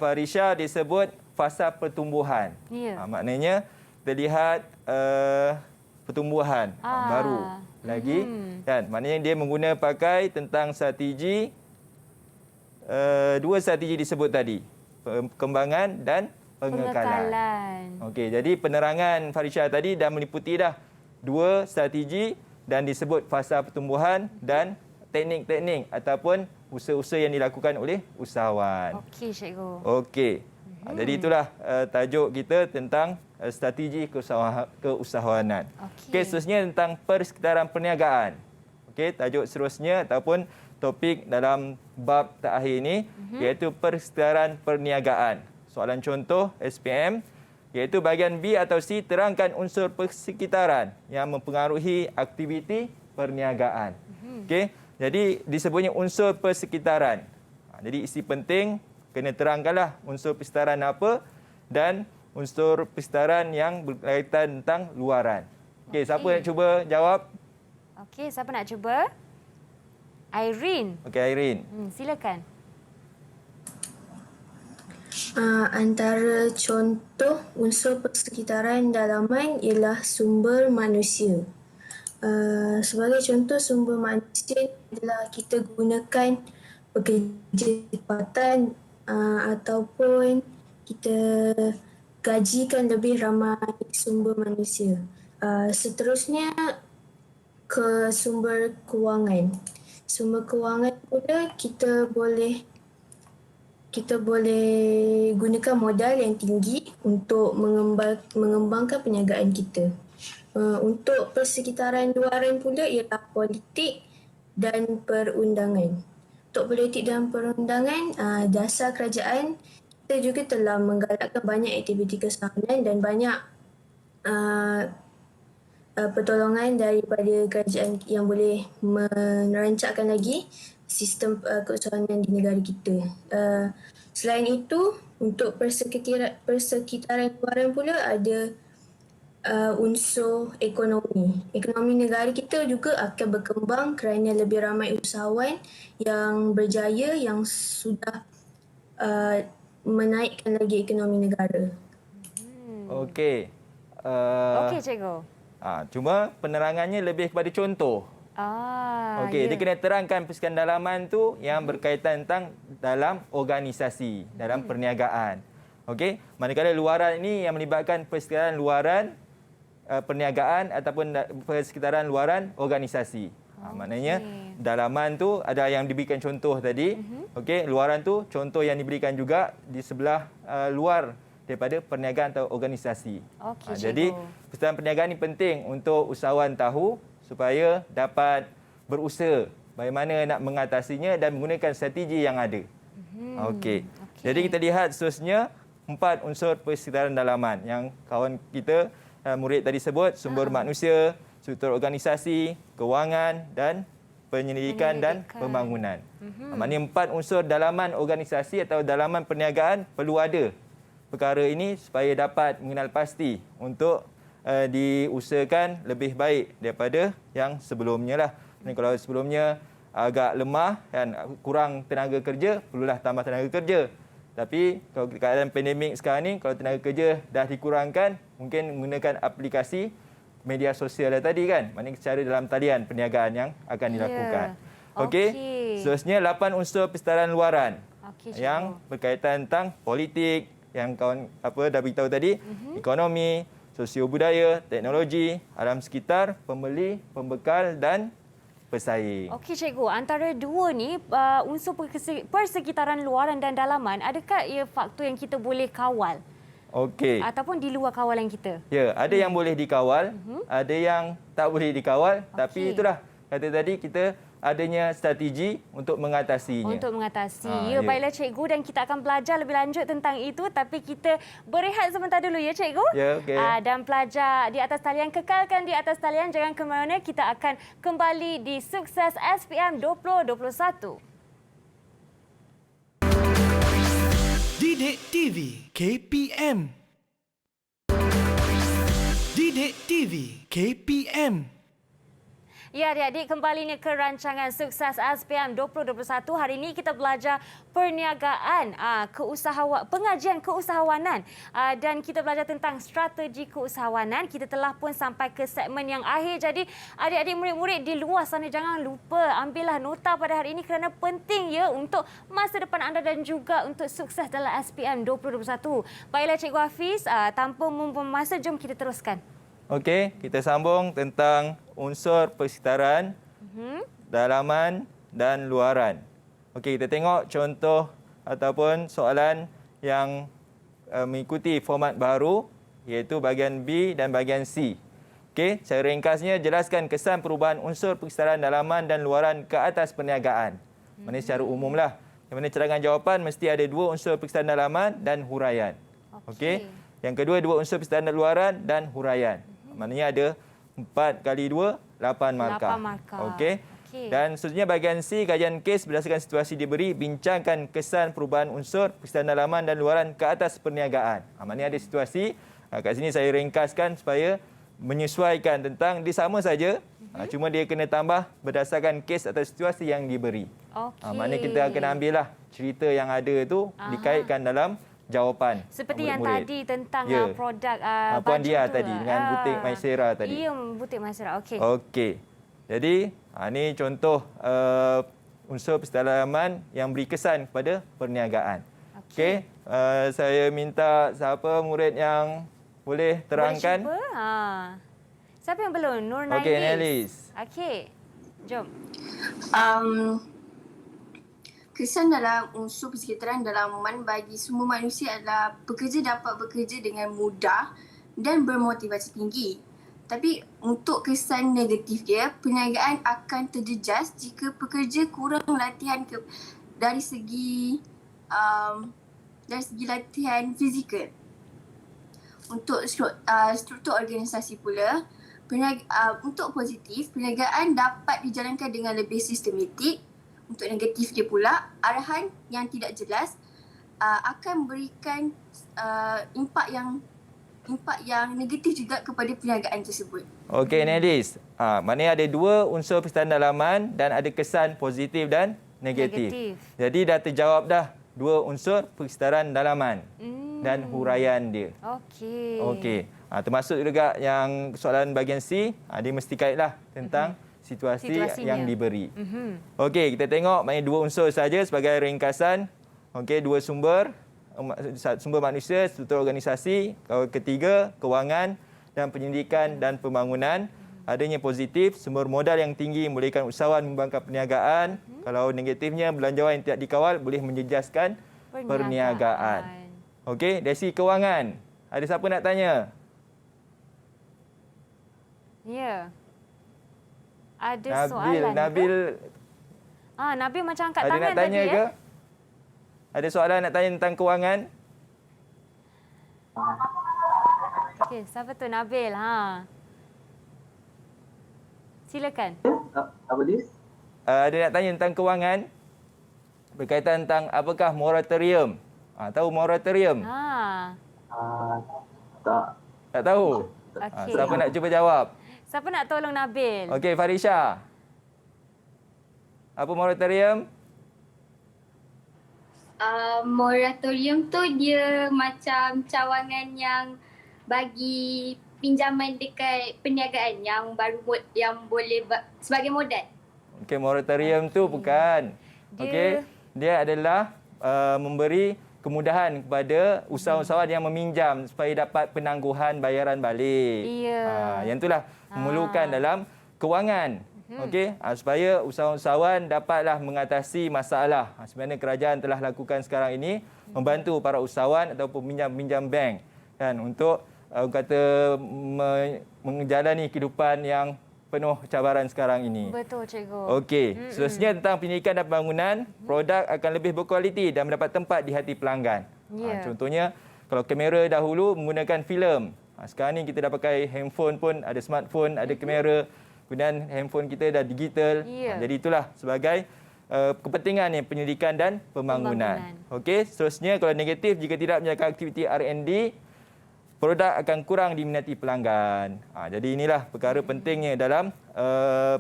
Farisha disebut fasa pertumbuhan. Maknanya terlihat pertumbuhan baru lagi kan. Maknanya dia mengguna pakai tentang strategi dua strategi disebut tadi, perkembangan dan pengekalan. Okey, jadi penerangan Farisha tadi dah meliputi dah dua strategi dan disebut fasa pertumbuhan dan teknik-teknik ataupun usaha-usaha yang dilakukan oleh usahawan. Okey, Cikgu. Okey. Jadi itulah tajuk kita tentang strategi keusahawanan. Okey, seterusnya tentang persekitaran perniagaan. Okey, tajuk seterusnya ataupun topik dalam bab terakhir ini iaitu persekitaran perniagaan. Soalan contoh SPM iaitu bahagian B atau C, terangkan unsur persekitaran yang mempengaruhi aktiviti perniagaan. Okey, jadi disebutnya unsur persekitaran. Jadi isi penting kena terangkanlah unsur persekitaran apa dan unsur persekitaran yang berkaitan tentang luaran. Okey, siapa nak cuba jawab? Okey, siapa nak cuba? Irene. Okey, Irene. Silakan. Antara contoh unsur persekitaran dalaman ialah sumber manusia. Sebagai contoh sumber manusia adalah kita gunakan pekerja tempatan ataupun kita gajikan lebih ramai sumber manusia. Seterusnya ke sumber kewangan. Sumber kewangan pula kita boleh gunakan modal yang tinggi untuk mengembangkan perniagaan kita. Untuk persekitaran luaran pula ialah politik dan perundangan. Untuk politik dan perundangan, dasar kerajaan kita juga telah menggalakkan banyak aktiviti kesawanan dan banyak pertolongan daripada kerajaan yang boleh merancangkan lagi sistem keusahawanan di negara kita. Selain itu, untuk persekitaran luaran pula ada unsur ekonomi. Ekonomi negara kita juga akan berkembang kerana lebih ramai usahawan yang berjaya yang sudah menaikkan lagi ekonomi negara. Okey. Okey, Cikgu. Cuma penerangannya lebih kepada contoh. Okey, dia kena terangkan persekitaran dalaman tu yang berkaitan tentang dalam organisasi, dalam perniagaan. Okey, manakala luaran ini yang melibatkan persekitaran luaran perniagaan ataupun persekitaran luaran organisasi. Maknanya dalaman tu ada yang diberikan contoh tadi. Okey, luaran tu contoh yang diberikan juga di sebelah luar daripada perniagaan atau organisasi. Jadi persekitaran perniagaan ini penting untuk usahawan tahu supaya dapat berusaha bagaimana nak mengatasinya dan menggunakan strategi yang ada. Okey. Jadi kita lihat seterusnya 4 unsur persekitaran dalaman yang kawan kita murid tadi sebut, sumber manusia, struktur organisasi, kewangan dan penyelidikan dan pembangunan. Maknanya 4 unsur dalaman organisasi atau dalaman perniagaan perlu ada perkara ini supaya dapat mengenal pasti untuk diusahakan lebih baik daripada yang sebelumnya lah. Dan kalau sebelumnya agak lemah dan kurang tenaga kerja, perlulah tambah tenaga kerja. Tapi kalau keadaan pandemik sekarang ni, kalau tenaga kerja dah dikurangkan, mungkin menggunakan aplikasi media sosial tadi kan. Maknanya secara dalam talian perniagaan yang akan dilakukan. Okey. Seterusnya 8 unsur persekitaran luaran yang berkaitan tentang politik yang kawan dah beritahu tadi, ekonomi, sosio-budaya, teknologi, alam sekitar, pembeli, pembekal dan pesaing. Okey cikgu, antara dua ni unsur persekitaran luaran dan dalaman, adakah ia faktor yang kita boleh kawal? Okey. Ataupun di luar kawalan kita? Ya, ada yang boleh dikawal, ada yang tak boleh dikawal, tapi itulah kata tadi kita adanya strategi untuk mengatasinya. Untuk mengatasi. Baiklah cikgu, dan kita akan belajar lebih lanjut tentang itu, tapi kita berehat sebentar dulu ya cikgu. Ya, okey. Dan pelajar di atas talian, kekalkan di atas talian, jangan ke mana-mana. Kita akan kembali di Sukses SPM 2021. Didik TV KPM. Didik TV KPM. Ya, adik-adik, kembalinya ke rancangan Sukses SPM 2021. Hari ini kita belajar perniagaan, pengajian keusahawanan dan kita belajar tentang strategi keusahawanan. Kita telah pun sampai ke segmen yang akhir. Jadi, adik-adik murid-murid di luar sana jangan lupa ambillah nota pada hari ini kerana penting ya untuk masa depan anda dan juga untuk sukses dalam SPM 2021. Baiklah Cikgu Hafiz, tanpa membuang masa, jom kita teruskan. Okey, kita sambung tentang unsur persekitaran, dalaman dan luaran. Okey, kita tengok contoh ataupun soalan yang mengikuti format baru, iaitu bahagian B dan bahagian C. Okey, secara ringkasnya jelaskan kesan perubahan unsur persekitaran dalaman dan luaran ke atas perniagaan. Maksudnya secara umumlah. Yang mana cadangan jawapan mesti ada 2 unsur persekitaran dalaman dan huraian. Okey. Yang kedua 2 unsur persekitaran luaran dan huraian. Maknanya ada 4 kali 2, 8 markah. 8 markah. Okey. Dan seterusnya bahagian C, kajian kes berdasarkan situasi diberi, bincangkan kesan perubahan unsur persekitaran dalaman dan luaran ke atas perniagaan. Maknanya ada situasi. Kat sini saya ringkaskan supaya menyesuaikan tentang dia sama saja. Cuma dia kena tambah berdasarkan kes atau situasi yang diberi. Maknanya kita akan ambillah cerita yang ada itu dikaitkan dalam jawapan. Seperti yang tadi tentang produk Puan baju Dia tu. tadi dengan butik Maisera tadi. Ya, butik Maisera. Okey. Okey. Jadi, ini contoh unsur persekitaran dalaman yang beri kesan kepada perniagaan. Okey. Saya minta siapa murid yang boleh terangkan. Boleh cuba? Siapa yang belum? Nur Nailis. Okey, Nailis. Okey. Jom. Kesan dalam unsur persekitaran dalaman bagi semua manusia adalah pekerja dapat bekerja dengan mudah dan bermotivasi tinggi. Tapi untuk kesan negatif dia, perniagaan akan terjejas jika pekerja kurang latihan dari segi latihan fizikal. Untuk struktur organisasi pula, untuk positif, perniagaan dapat dijalankan dengan lebih sistematik. Untuk negatif dia pula, arahan yang tidak jelas akan memberikan impak yang negatif juga kepada perniagaan tersebut. Okey, Nailis. Maknanya ada 2 unsur persekitaran dalaman dan ada kesan positif dan negatif. Jadi dah terjawab dah 2 unsur persekitaran dalaman dan huraian dia. Okey. Okey. Termasuk juga yang soalan bahagian C, dia mesti kaitlah tentang situasinya yang diberi. Okey, kita tengok maknanya 2 unsur saja sebagai ringkasan. Okey, 2 sumber. Sumber manusia, struktur organisasi. Ketiga, kewangan dan penyelidikan dan pembangunan. Adanya positif, sumber modal yang tinggi membolehkan usahawan mengembangkan perniagaan. Kalau negatifnya, belanjawan yang tidak dikawal boleh menjejaskan perniagaan. Okey, dari segi kewangan. Ada siapa nak tanya? Ya. Ada soalan Nabil. Nabil macam angkat Ada tangan nak tanya tadi ke? Ada soalan nak tanya tentang kewangan? Okey, siapa tu Nabil? Silakan. Apa dia? Ada nak tanya tentang kewangan? Berkaitan tentang apakah moratorium? Tahu moratorium? Tak tahu? Okey. Siapa nak cuba jawab? Siapa nak tolong Nabil? Okey, Farisha. Apa moratorium? Moratorium tu dia macam cawangan yang bagi pinjaman dekat perniagaan yang boleh sebagai modal. Okey, moratorium tu bukan. Okey, dia adalah memberi kemudahan kepada usahawan yang meminjam supaya dapat penangguhan bayaran balik. Yang itulah memerlukan dalam kewangan. Okey, supaya usahawan dapatlah mengatasi masalah. Sebenarnya kerajaan telah lakukan sekarang ini membantu para usahawan atau peminjam-peminjam bank kan untuk menjalani kehidupan yang penuh cabaran sekarang ini. Betul, cikgu. Okey, seterusnya tentang pendidikan dan pembangunan, produk akan lebih berkualiti dan mendapat tempat di hati pelanggan. Contohnya, kalau kamera dahulu menggunakan filem. Sekarang ni kita dah pakai handphone pun, ada smartphone, ada kamera. Kemudian handphone kita dah digital. Jadi itulah sebagai kepentingan pendidikan dan pembangunan. Okey, seterusnya kalau negatif, jika tidak menjalankan aktiviti R&D, produk akan kurang diminati pelanggan. Jadi inilah perkara pentingnya dalam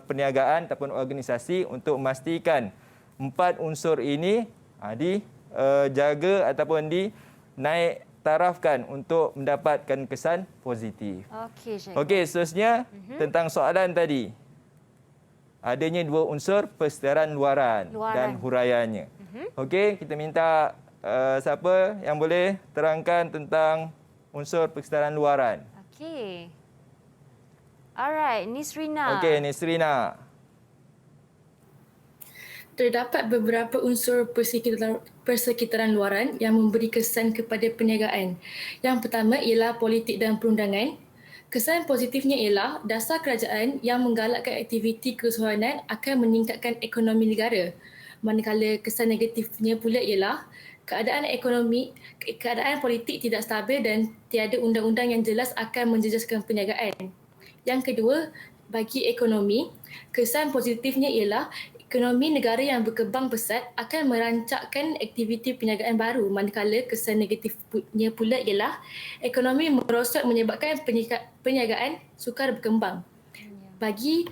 perniagaan ataupun organisasi untuk memastikan 4 unsur ini dijaga ataupun dinaik tarafkan untuk mendapatkan kesan positif. Okey, seterusnya tentang soalan tadi. Adanya 2 unsur persetaraan luaran dan huraiannya. Okey, kita minta siapa yang boleh terangkan tentang unsur persetaraan luaran. Okey. Alright, Nisrina. Okey, Nisrina. Terdapat beberapa unsur persekitaran luaran yang memberi kesan kepada perniagaan. Yang pertama ialah politik dan perundangan. Kesan positifnya ialah dasar kerajaan yang menggalakkan aktiviti kesusahanan akan meningkatkan ekonomi negara. Manakala kesan negatifnya pula ialah keadaan politik tidak stabil dan tiada undang-undang yang jelas akan menjejaskan perniagaan. Yang kedua, bagi ekonomi, kesan positifnya ialah ekonomi negara yang berkembang pesat akan merancangkan aktiviti perniagaan baru, manakala kesan negatifnya pula ialah ekonomi merosot menyebabkan perniagaan sukar berkembang. Bagi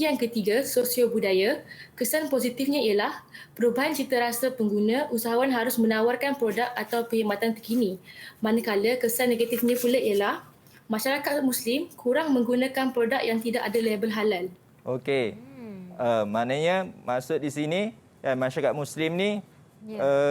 yang ketiga, sosio budaya, kesan positifnya ialah perubahan cita rasa pengguna, usahawan harus menawarkan produk atau perkhidmatan terkini. Manakala kesan negatifnya pula ialah masyarakat Muslim kurang menggunakan produk yang tidak ada label halal. Okey. Maknanya maksud di sini masyarakat Muslim ni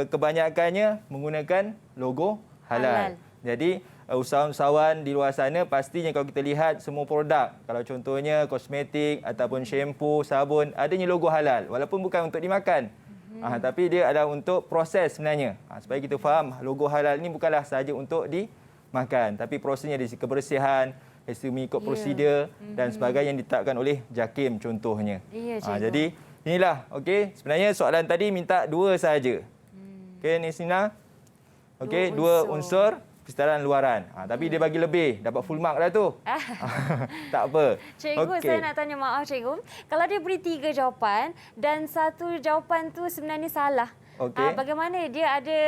kebanyakannya menggunakan logo halal. Jadi usahawan-usahawan di luar sana pastinya kalau kita lihat semua produk, kalau contohnya kosmetik ataupun shampoo, sabun, adanya logo halal walaupun bukan untuk dimakan. Tapi dia adalah untuk proses sebenarnya. Supaya kita faham logo halal ni bukanlah sahaja untuk dimakan, tapi prosesnya dari kebersihan, mengikut prosedur dan sebagainya yang ditetapkan oleh JAKIM contohnya. Jadi inilah, okey. Sebenarnya soalan tadi minta 2 sahaja. Okey, Nisrina. Okey, 2 unsur persetaraan luaran. Tapi dia bagi lebih, dapat full mark dah tu. Tak apa. Cikgu, saya nak tanya, maaf cikgu. Kalau dia beri 3 jawapan dan 1 jawapan tu sebenarnya salah. Bagaimana dia ada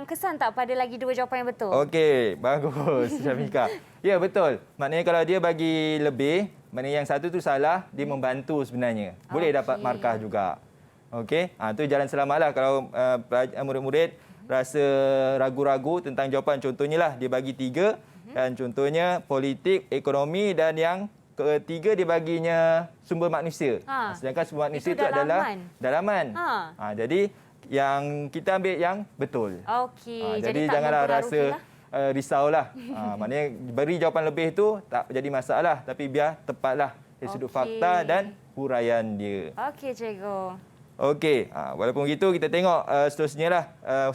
kesan tak pada lagi 2 jawapan yang betul? Okey, bagus Syamika. Ya, betul. Maknanya kalau dia bagi lebih, maknanya yang satu tu salah, dia membantu sebenarnya. Boleh dapat markah juga. Okey, tu jalan selamatlah kalau murid-murid rasa ragu-ragu tentang jawapan. Contohnya lah, dia bagi 3 dan contohnya politik, ekonomi dan yang ketiga dia baginya sumber manusia. Sedangkan sumber manusia itu adalah dalaman. Jadi yang kita ambil yang betul. Okey. Jadi janganlah rasa risaulah. Maknanya beri jawapan lebih tu tak jadi masalah, tapi biar tepatlah dari sudut fakta dan huraian dia. Okey, cikgu. Okey, walaupun begitu kita tengok seterusnya lah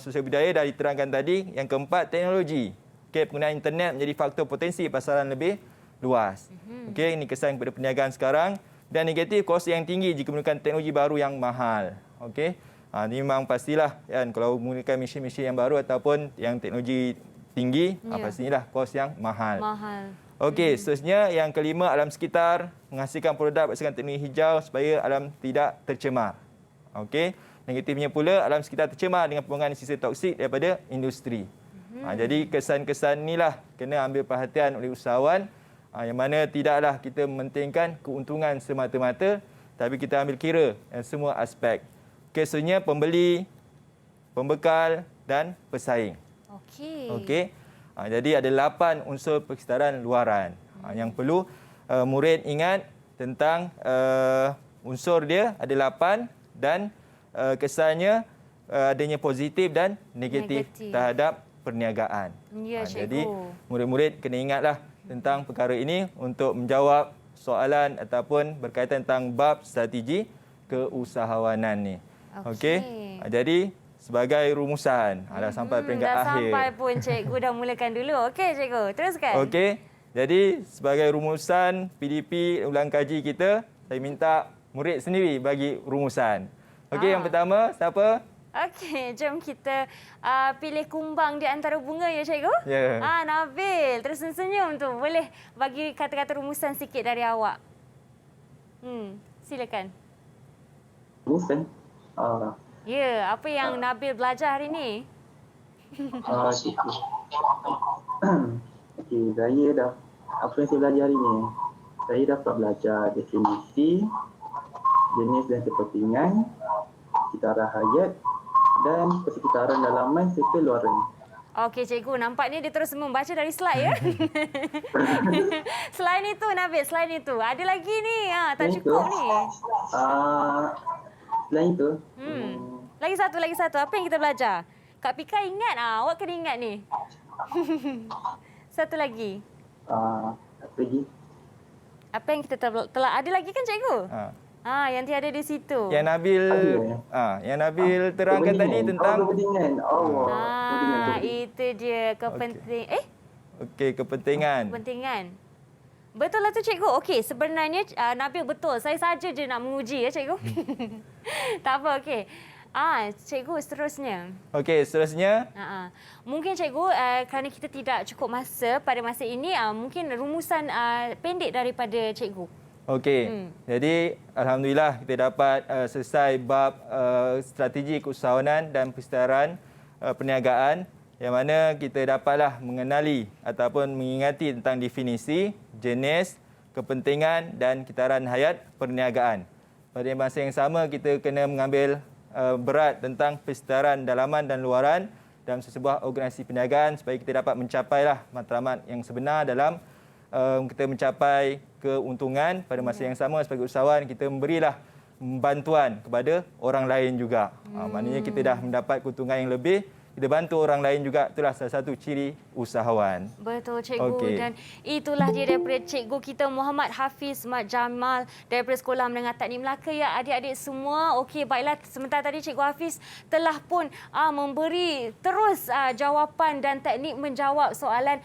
sosial budaya dah diterangkan tadi. Yang keempat, teknologi. Okey, penggunaan internet menjadi faktor potensi pasaran lebih luas. Okey, ini kesan kepada perniagaan sekarang. Dan negatif, kos yang tinggi jika menggunakan teknologi baru yang mahal. Okey. Ini memang pastilah kan, kalau menggunakan mesin-mesin yang baru ataupun yang teknologi tinggi, pastilah kos yang mahal. Okey, seterusnya yang kelima, alam sekitar, menghasilkan produk berdasarkan teknologi hijau supaya alam tidak tercemar. Okey. Negatifnya pula, alam sekitar tercemar dengan pembuangan sisa toksik daripada industri. Jadi kesan-kesan inilah kena ambil perhatian oleh usahawan, yang mana tidaklah kita mementingkan keuntungan semata-mata, tapi kita ambil kira semua aspek. Seterusnya pembeli, pembekal dan pesaing. Okey. Jadi ada 8 unsur persekitaran luaran. Yang perlu murid ingat tentang unsur dia ada 8 dan kesannya adanya positif dan negatif terhadap perniagaan. Jadi murid-murid kena ingatlah tentang perkara ini untuk menjawab soalan ataupun berkaitan tentang bab strategi keusahawanan ni. Okey. Jadi sebagai rumusan, dah sampai peringkat dah akhir. Dah sampai pun cikgu dah mulakan dulu. Okey cikgu, teruskan. Okey. Jadi sebagai rumusan PDP ulang kaji kita, saya minta murid sendiri bagi rumusan. Okey, yang pertama siapa? Okey, jom kita pilih kumbang di antara bunga ya cikgu. Ya. Nabil, terus senyum tu. Boleh bagi kata-kata rumusan sikit dari awak. Silakan. Rumusan? Ya, apa yang Nabil belajar hari ni? Okey, saya dah, apa yang saya belajar hari ni, saya dapat belajar definisi, jenis dan kepentingan, sekitaran hayat dan persekitaran dalaman serta luaran. Okey cikgu, nampaknya dia terus membaca dari slide ya. Selain itu Nabil, selain itu ada lagi ni, tak cukup ni. Selain itu, Lagi satu. Apa yang kita belajar? Kak Pika ingat, awak kena ingat ni. Satu lagi. Apa lagi? Apa yang kita telah ada lagi kan cikgu? Yang tiada di situ. Yang Nabil terangkan tadi tentang kepentingan. Itu dia kepentingan. Okey, kepentingan. Betul lah tu cikgu. Okey, sebenarnya Nabil betul. Saya saja je nak menguji ya cikgu. Tak apa, okey. Cikgu seterusnya. Okey, seterusnya. Mungkin cikgu kerana kita tidak cukup masa pada masa ini, mungkin rumusan pendek daripada cikgu. Okey. Jadi alhamdulillah kita dapat selesai bab strategi keusahawanan dan persekitaran perniagaan, yang mana kita dapatlah mengenali ataupun mengingati tentang definisi, jenis, kepentingan dan kitaran hayat perniagaan. Pada masa yang sama kita kena mengambil berat tentang persekitaran dalaman dan luaran dalam sebuah organisasi perniagaan supaya kita dapat mencapailah matlamat yang sebenar dalam kita mencapai keuntungan. Pada masa yang sama sebagai usahawan kita memberilah bantuan kepada orang lain juga. Maknanya kita dah mendapat keuntungan yang lebih, kita bantu orang lain juga, itulah salah satu ciri usahawan. Betul cikgu. Dan itulah dia daripada cikgu kita Muhammad Hafiz Mat Jamal daripada Sekolah Menengah Teknik Melaka ya adik-adik semua. Okey, baiklah, sementara tadi cikgu Hafiz telah pun memberi terus jawapan dan teknik menjawab soalan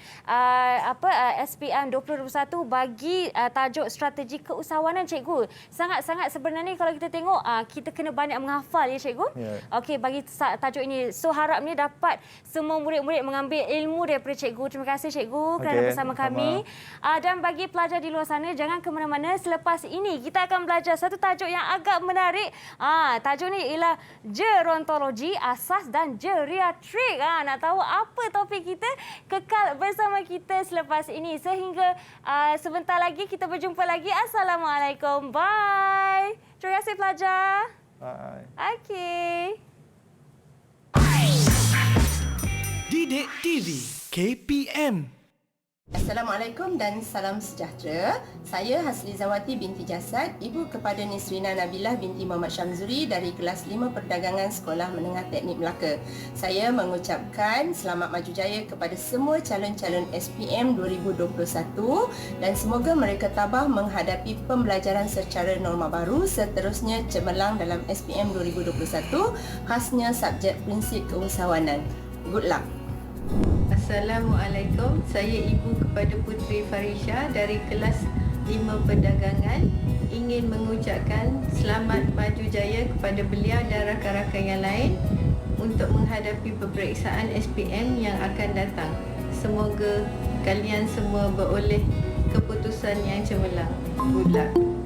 SPM 2021 bagi tajuk strategi keusahawanan cikgu. Sangat-sangat sebenarnya kalau kita tengok kita kena banyak menghafal ya cikgu. Okey, bagi tajuk ini. So harapnya dapat semua murid-murid mengambil ilmu daripada cikgu. Terima kasih cikgu kerana bersama kami. Dan bagi pelajar di luar sana, jangan ke mana-mana. Selepas ini kita akan belajar satu tajuk yang agak menarik. Tajuk ni ialah gerontologi, asas dan geriatrik. Nak tahu apa topik kita? Kekal bersama kita selepas ini. Sehingga sebentar lagi kita berjumpa lagi. Assalamualaikum. Bye. Terima kasih pelajar. Bye. Okey. Didik TV KPM. Assalamualaikum dan salam sejahtera. Saya Haslizawati binti Jasad, ibu kepada Nisrina Nabilah binti Muhammad Syamzuri dari kelas 5 Perdagangan Sekolah Menengah Teknik Melaka. Saya mengucapkan selamat maju jaya kepada semua calon-calon SPM 2021 dan semoga mereka tabah menghadapi pembelajaran secara norma baru, seterusnya cemerlang dalam SPM 2021, khasnya subjek prinsip keusahawanan. Good luck. Assalamualaikum. Saya ibu kepada Puteri Farisha dari kelas 5 Perdagangan. ingin mengucapkan selamat maju jaya kepada beliau dan rakan-rakan yang lain untuk menghadapi peperiksaan SPM yang akan datang. Semoga kalian semua beroleh keputusan yang cemerlang. Good luck.